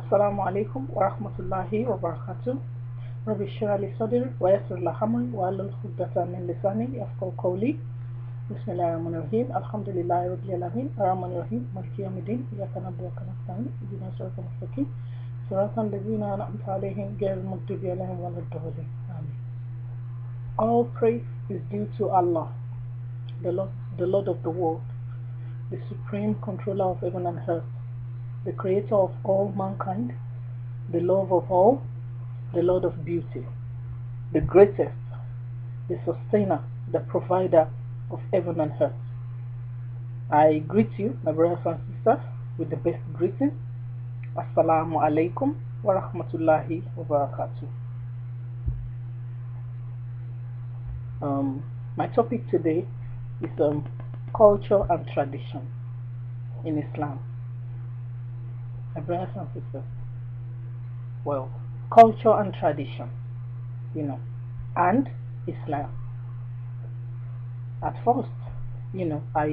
Assalamu alaikum wa rahmatullahi wa barakatuh. Rabbi shrah li sadri wa yassir li amri wa hlul 'uqdatan min lisani yafqahu qawli. Bismillahir rahmanir rahim. Alhamdulillahi rabbil alamin. Arrahmanir rahim. Maliki yawmiddin. Iyyaka na'budu wa iyyaka nasta'in. Ihdinas siratal mustaqim. Siratal ladzina an'amta 'alaihim ghayril maghdubi 'alaihim waladdallin. Amen. All praise is due to Allah, the Lord of the world, the supreme controller of heaven and earth, the creator of all mankind, the love of all, the Lord of beauty, the greatest, the sustainer, the provider of heaven and earth. I greet you, my brothers and sisters, with the best greeting. Assalamu alaikum wa rahmatullahi wa barakatuh. My topic today is culture and tradition in Islam. My brothers and sisters, well, culture and tradition, and Islam. At first, I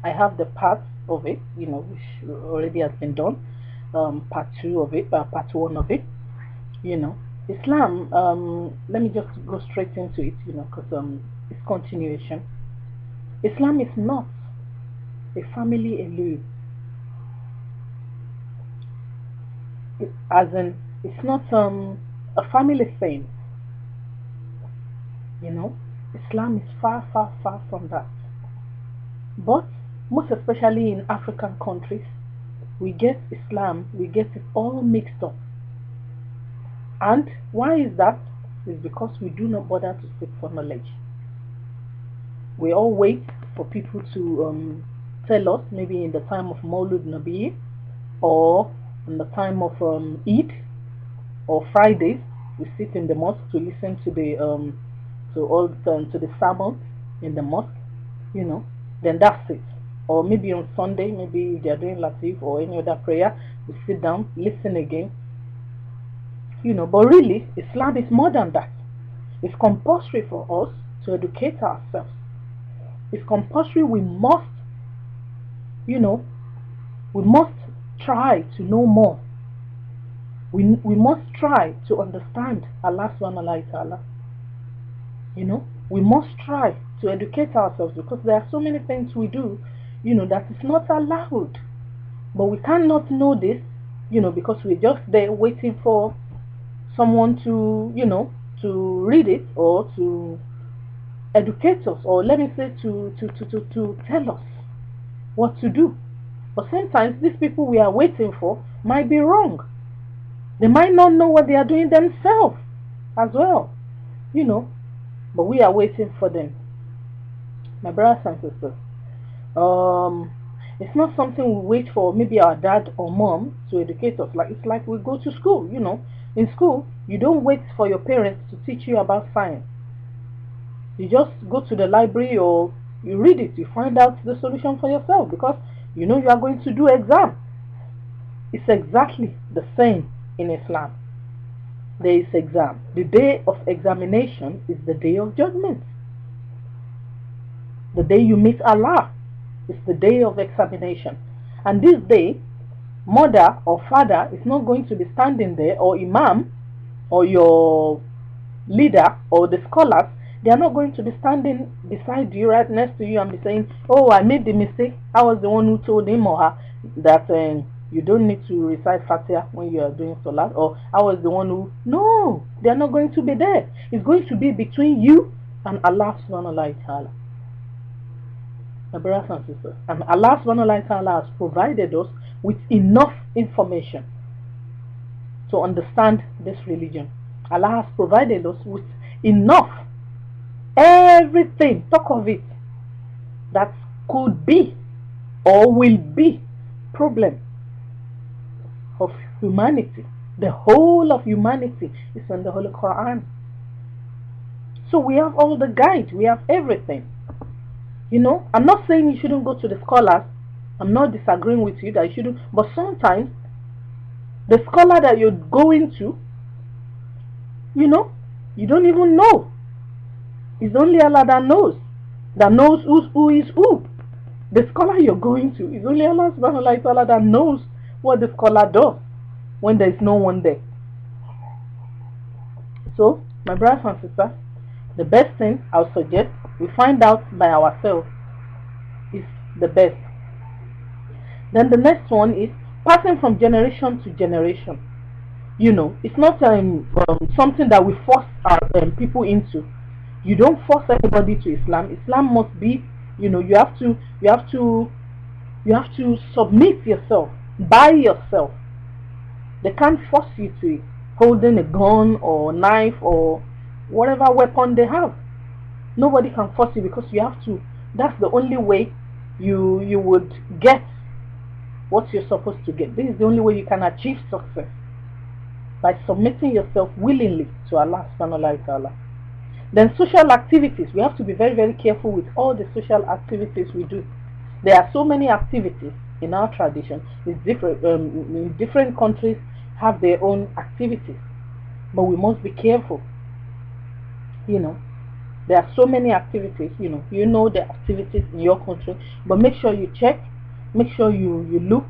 have the part of it, which already has been done. Part 2 of it, part 1 of it. Islam. Let me just go straight into it, because it's continuation. Islam is not a family alone. As in, it's not a family thing. Islam is far, far, far from that. But most especially in African countries, we get Islam, we get it all mixed up. And why is that? It's because we do not bother to seek for knowledge. We all wait for people to tell us, maybe in the time of Maulud Nabi, or in the time of Eid or Fridays, we sit in the mosque to listen to the to the sermon in the mosque, then that's it. Or maybe on Sunday, maybe they are doing Latif or any other prayer, we sit down, listen again. But really, Islam is more than that. It's compulsory for us to educate ourselves. It's compulsory. We must try to know more. We must try to understand Allah subhanahu wa ta'ala. We must try to educate ourselves, because there are so many things we do, that is not allowed. But we cannot know this, because we're just there waiting for someone to, to read it or to educate us, or let me say to tell us what to do. But sometimes these people we are waiting for might be wrong. They might not know what they are doing themselves as well, but we are waiting for them. My brothers and sisters, it's not something we wait for maybe our dad or mom to educate us. It's like we go to school, In school, you don't wait for your parents to teach you about science. You just go to the library or you read it, you find out the solution for yourself, because you are going to do exam. It's exactly the same in Islam. There is exam. The day of examination is the day of judgment. The day you meet Allah is the day of examination. And this day, mother or father is not going to be standing there, or imam or your leader or the scholars, they are not going to be standing beside you, right next to you, and be saying, oh, I made the mistake, I was the one who told him or her that you don't need to recite Fatiha when you are doing Salat, or I was the one who... No, they are not going to be there. It's going to be between you and Allah subhanahu wa ta'ala. My brothers and sisters, and Allah subhanahu wa ta'ala has provided us with enough information to understand this religion. Allah has provided us with enough, everything, talk of it, that could be or will be problem of humanity. The whole of humanity is in the Holy Quran. So we have all the guide, we have everything. I'm not saying you shouldn't go to the scholars. I'm not disagreeing with you that you shouldn't, but sometimes the scholar that you're going to, you don't even know. It's only Allah that knows who is who. The scholar you're going to is only Allah subhanahu wa ta'ala that knows what the scholar does. when there is no one there. So, my brothers and sisters, the best thing I would suggest we find out by ourselves is the best. Then the next one is passing from generation to generation. It's not something that we force our people into. You don't force anybody to Islam. Islam must be, you have to submit yourself by yourself. They can't force you to it, holding a gun or knife or whatever weapon they have. Nobody can force you, because you have to. That's the only way you would get what you're supposed to get. This is the only way you can achieve success, by submitting yourself willingly to Allah subhanahu wa ta'ala. Then social activities, we have to be very, very careful with all the social activities we do. There are so many activities in our tradition. It's different in different countries have their own activities, but we must be careful. There are so many activities. The activities in your country, but make sure you check, make sure you look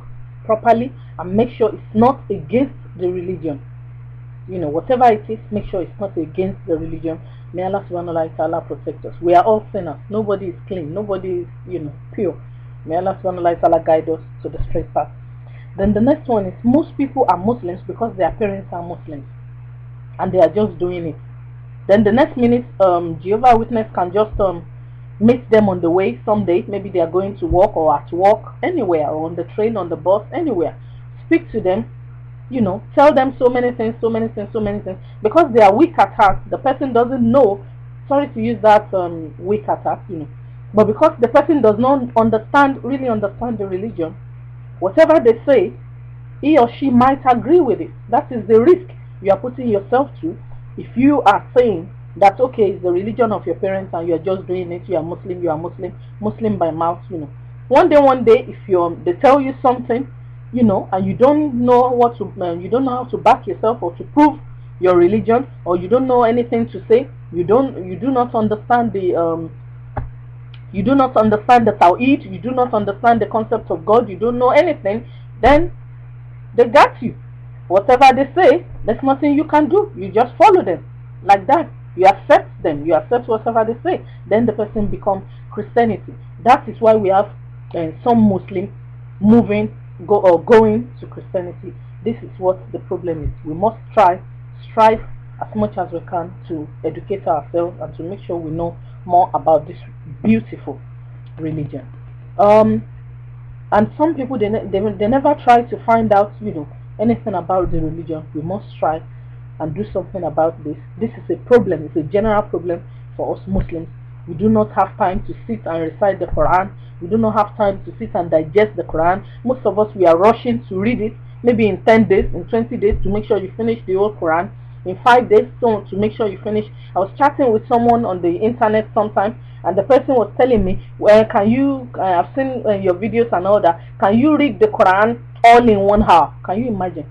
properly, and make sure it's not against the religion. Whatever it is, make sure it's not against the religion. May Allah subhanahu wa ta'ala protect us. We are all sinners. Nobody is clean. Nobody is, pure. May Allah subhanahu wa ta'ala guide us to the straight path. Then the next one is, most people are Muslims because their parents are Muslims, and they are just doing it. Then the next minute, Jehovah's Witness can just meet them on the way someday. Maybe they are going to work or at work, anywhere, or on the train, on the bus, anywhere. Speak to them. Tell them so many things, because they are weak at heart. The person doesn't know, sorry to use that weak at heart, but because the person does not really understand the religion, whatever they say, he or she might agree with it. That is the risk you are putting yourself to. If you are saying that, okay, it's the religion of your parents and you are just doing it, you are Muslim by mouth, One day, if they tell you something, and you don't know you don't know how to back yourself or to prove your religion, or you don't know anything to say, you do not understand the Tawhid, you do not understand the concept of God, you don't know anything, then they got you. Whatever they say, there's nothing you can do. You just follow them like that. You accept them. You accept whatever they say. Then the person becomes Christianity. That is why we have some Muslims going to Christianity. This is what the problem is. We must strive as much as we can to educate ourselves and to make sure we know more about this beautiful religion. And some people, they never try to find out anything about the religion. We must try and do something about this. This is a problem. It's a general problem for us Muslims. We do not have time to sit and recite the Quran. We do not have time to sit and digest the Quran. Most of us, we are rushing to read it, maybe in 10 days, in 20 days, to make sure you finish the whole Quran. In 5 days, so to make sure you finish. I was chatting with someone on the internet sometime, and the person was telling me, well, can you, I've seen your videos and all that, can you read the Quran all in 1 hour? Can you imagine?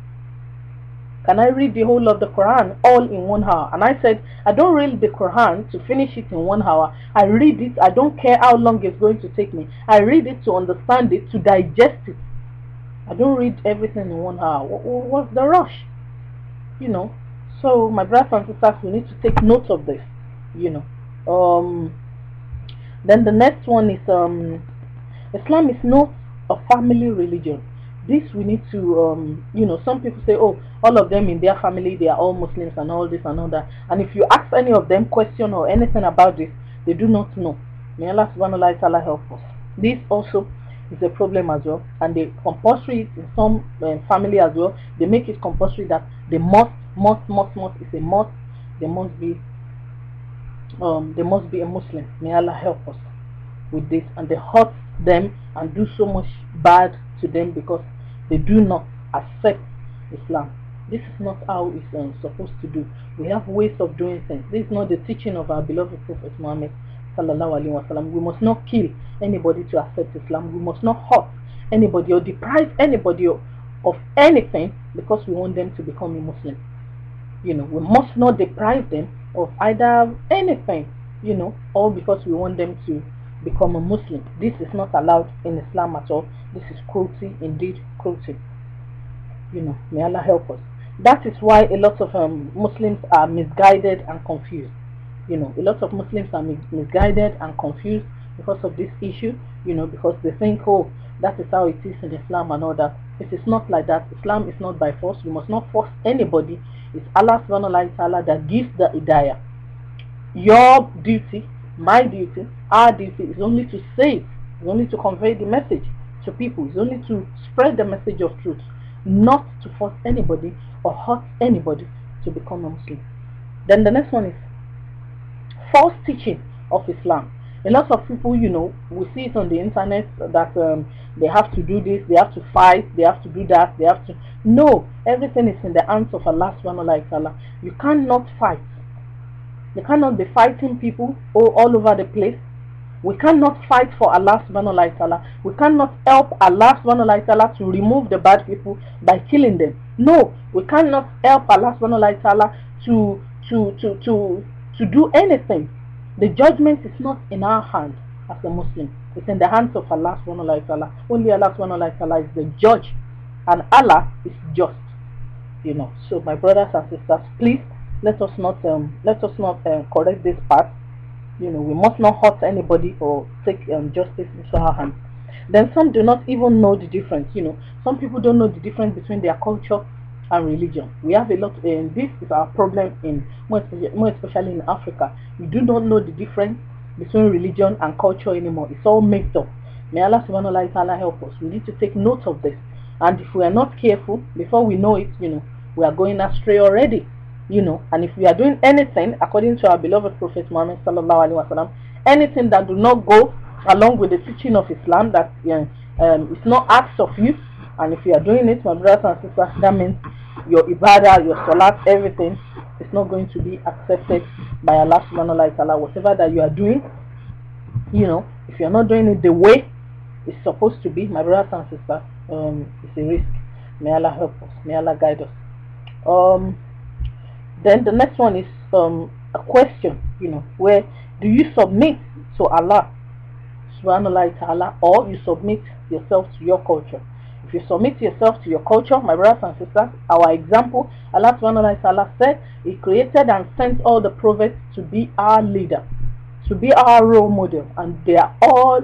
Can I read the whole of the Quran all in 1 hour? And I said, I don't read the Quran to finish it in 1 hour. I read it, I don't care how long it's going to take me. I read it to understand it, to digest it. I don't read everything in 1 hour. What's the rush? So my brothers and sisters, we need to take note of this. Then the next one is Islam is not a family religion. This we need to some people say, oh, all of them in their family, they are all Muslims and all this and all that. And if you ask any of them question or anything about this, they do not know. May Allah subhanahu wa ta'ala help us. This also is a problem as well, and they compulsory it in some family as well. They make it compulsory that they must is a must. They must be a Muslim. May Allah help us with this. And they hurt them and do so much bad to them because they do not accept Islam. This is not how it's supposed to do. We have ways of doing things. This is not the teaching of our beloved Prophet Muhammad sallallahu alaihi wasallam. We must not kill anybody to accept Islam. We must not hurt anybody or deprive anybody of anything because we want them to become a Muslim. We must not deprive them of either anything, all because we want them to become a Muslim. This is not allowed in Islam at all. This is cruelty, indeed cruelty. May Allah help us. That is why a lot of Muslims are misguided and confused. A lot of Muslims are misguided and confused because of this issue, because they think, oh, that is how it is in Islam and all that. It is not like that. Islam is not by force. You must not force anybody. It's Allah subhanahu wa ta'ala that gives the hidayah. Your duty, my duty, our duty is only to say, is only to convey the message to people, is only to spread the message of truth, not to force anybody or hurt anybody to become a Muslim. Then the next one is false teaching of Islam. A lot of people, we see it on the internet that they have to do this, they have to fight, they have to do that, they have to. No, everything is in the hands of Allah subhanahu wa ta'ala. You cannot fight. You cannot be fighting people all over the place. We cannot fight for Allah subhanahu wa ta'ala. We cannot help Allah subhanahu wa ta'ala to remove the bad people by killing them. No, we cannot help Allah subhanahu wa ta'ala to do anything. The judgment is not in our hands as a Muslim. It's in the hands of Allah subhanahu wa ta'ala. Only Allah subhanahu wa ta'ala is the judge, and Allah is just. So my brothers and sisters, please let us not correct this part. We must not hurt anybody or take justice into our hands. Then some do not even know the difference. Some people don't know the difference between their culture and religion. We have a lot, and this is our problem more especially in Africa. We do not know the difference between religion and culture anymore. It's all mixed up. May Allah subhanahu wa ta'ala help us. We need to take note of this, and if we are not careful, before we know it, we are going astray already. And if we are doing anything according to our beloved Prophet Muhammad sallallahu alaihi wasallam, anything that do not go along with the teaching of Islam, that is not asked of you, and if you are doing it, my brothers and sisters, that means your ibadah, your salat, everything is not going to be accepted by Allah subhanahu wa ta'ala. Whatever that you are doing, if you are not doing it the way it's supposed to be, my brothers and sisters, it's a risk. May Allah help us. May Allah guide us. Then the next one is a question, where do you submit to Allah subhanahu wa ta'ala, or you submit yourself to your culture? If you submit yourself to your culture, my brothers and sisters, our example, Allah subhanahu wa ta'ala said He created and sent all the prophets to be our leader, to be our role model, and they are all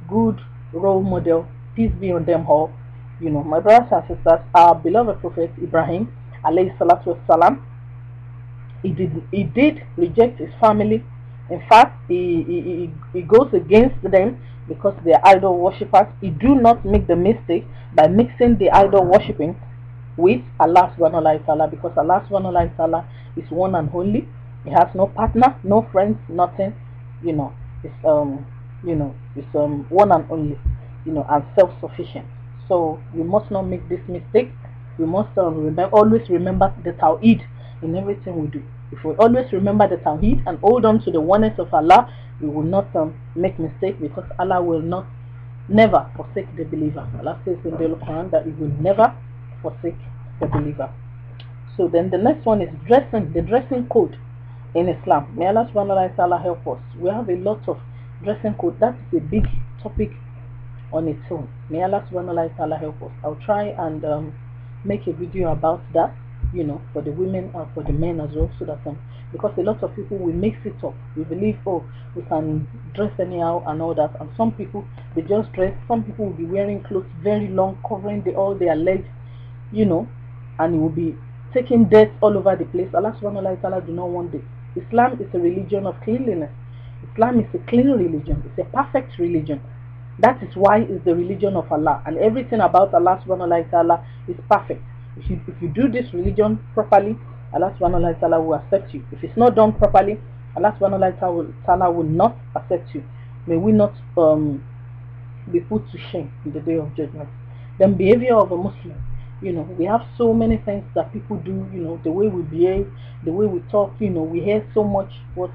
good role model. Peace be on them all. My brothers and sisters, our beloved Prophet Ibrahim alayhi salatu wassalam, he did reject his family. In fact, he goes against them because they are idol worshippers. He do not make the mistake by mixing the idol worshipping with Allah subhanahu wa ta'ala, because Allah subhanahu wa ta'ala is one and only. He has no partner, no friends, nothing. It's one and only, and self-sufficient. So we must not make this mistake. We must always remember the Tawheed in everything we do. If we always remember the Tawheed and hold on to the oneness of Allah, we will not make mistake, because Allah will never forsake the believer. Allah says in the Quran that He will never forsake the believer. So then the next one is the dressing code in Islam. May Allah subhanahu wa ta'ala help us. We have a lot of dressing code. That is a big topic on its own. May Allah subhanahu wa ta'ala help us. I'll try and make a video about that, for the women and for the men as well, so that because a lot of people will mix it up. We believe, oh, we can dress anyhow and all that, and some people, they just dress. Some people will be wearing clothes very long, covering all their legs, and it will be taking dirt all over the place. Allah subhanahu wa ta'ala do not want this. Islam is a religion of cleanliness. Islam is a clean religion. It's a perfect religion. That is why it's the religion of Allah, and everything about Allah subhanahu wa ta'ala is perfect. If you do this religion properly, Allah subhanahu wa ta'ala will accept you. If it's not done properly, Allah subhanahu wa ta'ala will not accept you. May we not be put to shame in the day of judgment. The behavior of a Muslim, we have so many things that people do, the way we behave, the way we talk, we hear so much what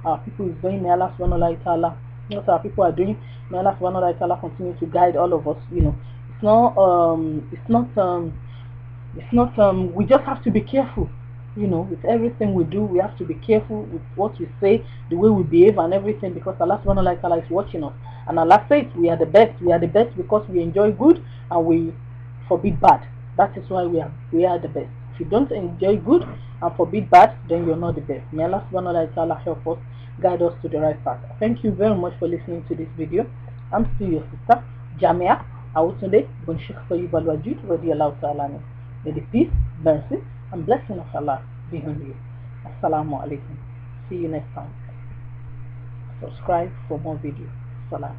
our people is doing. May Allah subhanahu wa ta'ala, what our people are doing, may Allah subhanahu wa ta'ala continue to guide all of us. We just have to be careful, with everything we do. We have to be careful with what we say, the way we behave and everything, because Allah subhanahu wa ta'ala is watching us. And Allah says we are the best. We are the best because we enjoy good and we forbid bad. That is why we are the best. If you don't enjoy good and forbid bad, then you're not the best. May Allah subhanahu wa ta'ala help us, guide us to the right path. Thank you very much for listening to this video. I'm still your sister, Jamia Awutunde Bunshik Soyib Al-Wajud Radiallahu Ta'ala. May the peace, mercy, and blessing of Allah be on you. Assalamu alaikum. See you next time. Subscribe for more videos. Salam.